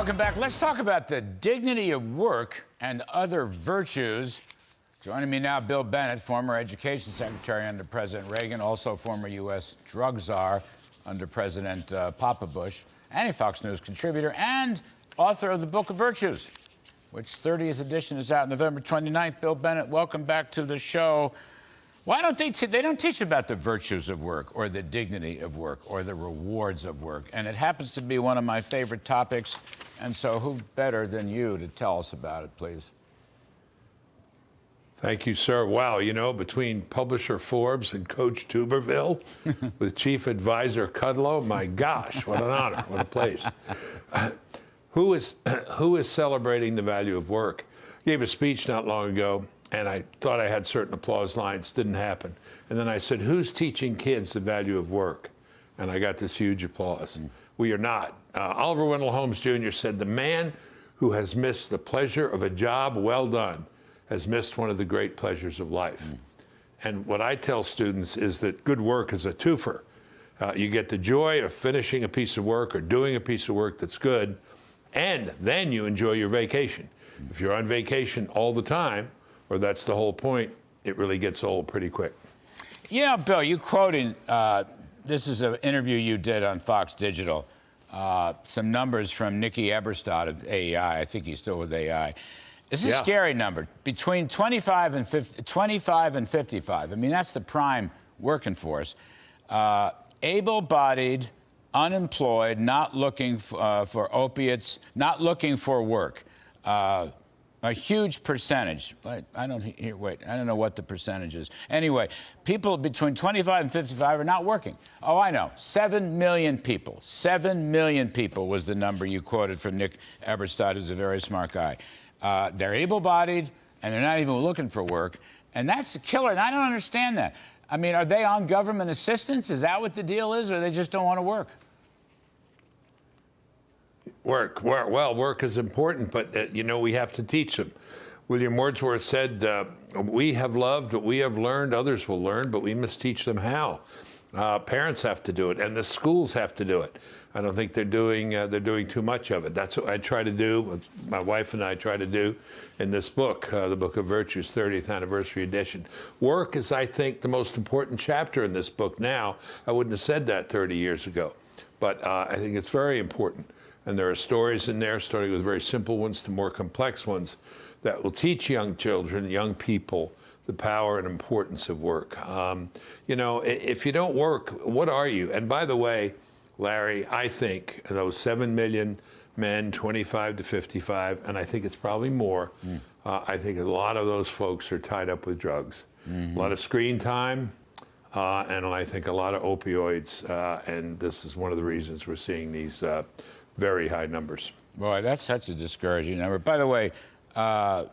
Welcome back. Let's talk about the dignity of work and other virtues. Joining me now, Bill Bennett, former Education Secretary under President Reagan, also former U.S. drug czar under President Papa Bush, and a Fox News contributor and author of the Book of Virtues, which 30th edition is out November 29th. Bill Bennett, welcome back to the show. Why don't they don't teach about the virtues of work or the dignity of work or the rewards of work? And it happens to be one of my favorite topics. And so who better than you to tell us about it, please? Thank you, sir. Wow, you know, between publisher Forbes and Coach Tuberville with chief advisor Kudlow, my gosh, what an honor, what a place. Who is celebrating the value of work? I gave a speech not long ago, and I thought I had certain applause lines, didn't happen. And then I said, who's teaching kids the value of work? And I got this huge applause. We are not. Oliver Wendell Holmes Jr. said, the man who has missed the pleasure of a job well done has missed one of the great pleasures of life. And what I tell students is that good work is a twofer. You get the joy of finishing a piece of work or doing a piece of work that's good, and then you enjoy your vacation. If you're on vacation all the time, or that's the whole point, it really gets old pretty quick. You know, Bill, you quoting, this is an interview you did on Fox Digital, some numbers from Nicky Eberstadt of AEI. I think he's still with AEI. It's a scary number. Between 25 and 55, I mean, that's the prime working force. Able-bodied, unemployed, not looking for opiates, not looking for work. A huge percentage. I don't know what the percentage is. Anyway, people between 25 and 55 are not working. Oh, I know. 7 million people. 7 million people was the number you quoted from Nick Eberstadt, who's a very smart guy. They're able-bodied, and they're not even looking for work. And that's the killer, and I don't understand that. I mean, are they on government assistance? Is that what the deal is, or they just don't want to work? Well, work is important, but, you know, we have to teach them. William Wordsworth said, we have loved what we have learned, others will learn, but we must teach them how. Parents have to do it, and the schools have to do it. I don't think they're doing too much of it. That's what I try to do, my wife and I try to do in this book, the Book of Virtues, 30th anniversary edition. Work is, I think, the most important chapter in this book now. I wouldn't have said that 30 years ago, but I think it's very important. And there are stories in there, starting with very simple ones to more complex ones, that will teach young children, young people, the power and importance of work. You know, if you don't work, what are you? And by the way, Larry, I think those 7 million men, 25 to 55, and I think it's probably more, I think a lot of those folks are tied up with drugs. A lot of screen time, and I think a lot of opioids, and this is one of the reasons we're seeing these very high numbers. Boy, that's such a discouraging number. By the way, I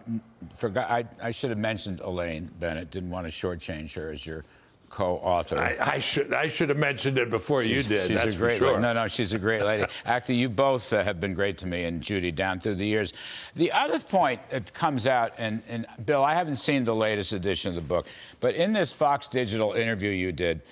should have mentioned Elaine Bennett. Didn't want to shortchange her as your co-author. I should have mentioned it before you did. She's that's a great for sure. lady. No, she's a great lady. Actually, you both have been great to me and Judy down through the years. The other point that comes out, and Bill, I haven't seen the latest edition of the book, but in this Fox Digital interview you did,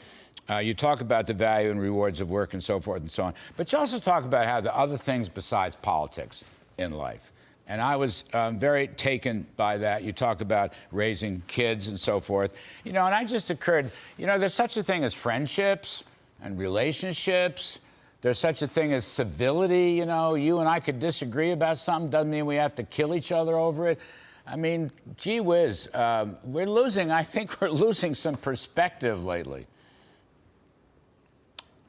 you talk about the value and rewards of work and so forth and so on. But you also talk about how the other things besides politics in life. And I was very taken by that. You talk about raising kids and so forth. You know, and I just occurred, you know, there's such a thing as friendships and relationships. There's such a thing as civility. You know, you and I could disagree about something. Doesn't mean we have to kill each other over it. I mean, gee whiz, I think we're losing some perspective lately.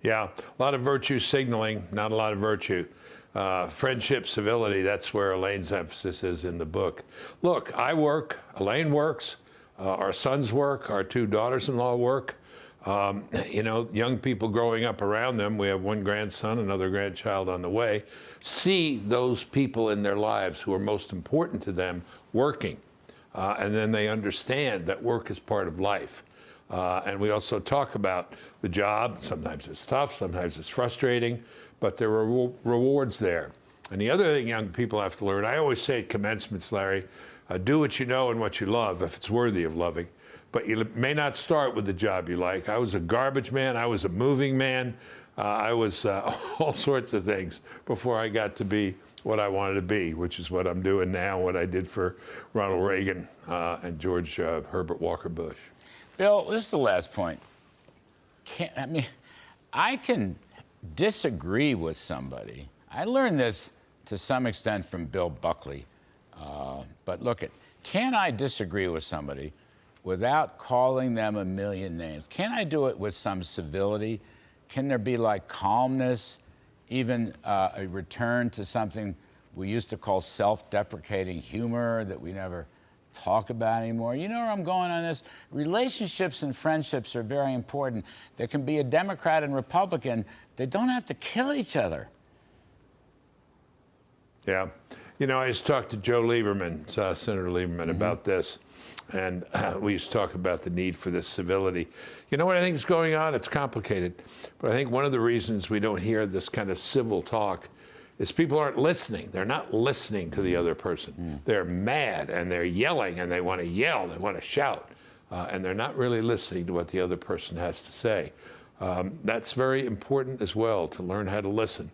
Yeah, a lot of virtue signaling, not a lot of virtue. Friendship, civility, that's where Elaine's emphasis is in the book. Look, I work, Elaine works, our sons work, our 2 daughters-in-law work. You know, young people growing up around them, we have 1 grandson, another grandchild on the way, see those people in their lives who are most important to them working. And then they understand that work is part of life. And we also talk about the job. Sometimes it's tough, sometimes it's frustrating, but there are rewards there. And the other thing young people have to learn, I always say at commencements, Larry, do what you know and what you love if it's worthy of loving. But you may not start with the job you like. I was a garbage man. I was a moving man. I was all sorts of things before I got to be what I wanted to be, which is what I'm doing now, what I did for Ronald Reagan and George Herbert Walker Bush. Bill, this is the last point. I can disagree with somebody. I learned this to some extent from Bill Buckley. But look, can I disagree with somebody without calling them a million names? Can I do it with some civility? Can there be like calmness, even a return to something we used to call self-deprecating humor that we never talk about anymore? You know where I'm going on this? Relationships and friendships are very important. There can be a Democrat and Republican. They don't have to kill each other. Yeah. You know, I used to talk to Joe Lieberman, Senator Lieberman, about this. And we used to talk about the need for this civility. You know what I think is going on? It's complicated. But I think one of the reasons we don't hear this kind of civil talk is people aren't listening. They're not listening to the other person. They're mad and they're yelling and they want to yell, they want to shout. And they're not really listening to what the other person has to say. That's very important as well, to learn how to listen.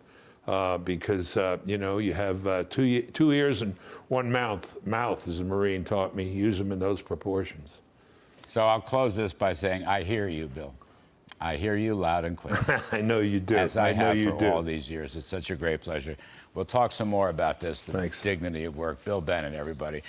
Because, you know, you have two ears and one mouth, as a Marine taught me. Use them in those proportions. So I'll close this by saying, I hear you, Bill. I hear you loud and clear. I know you do. As I know have you for do. all these years. It's such a great pleasure. We'll talk some more about this, the Thanks. dignity of work. Bill Bennett, everybody.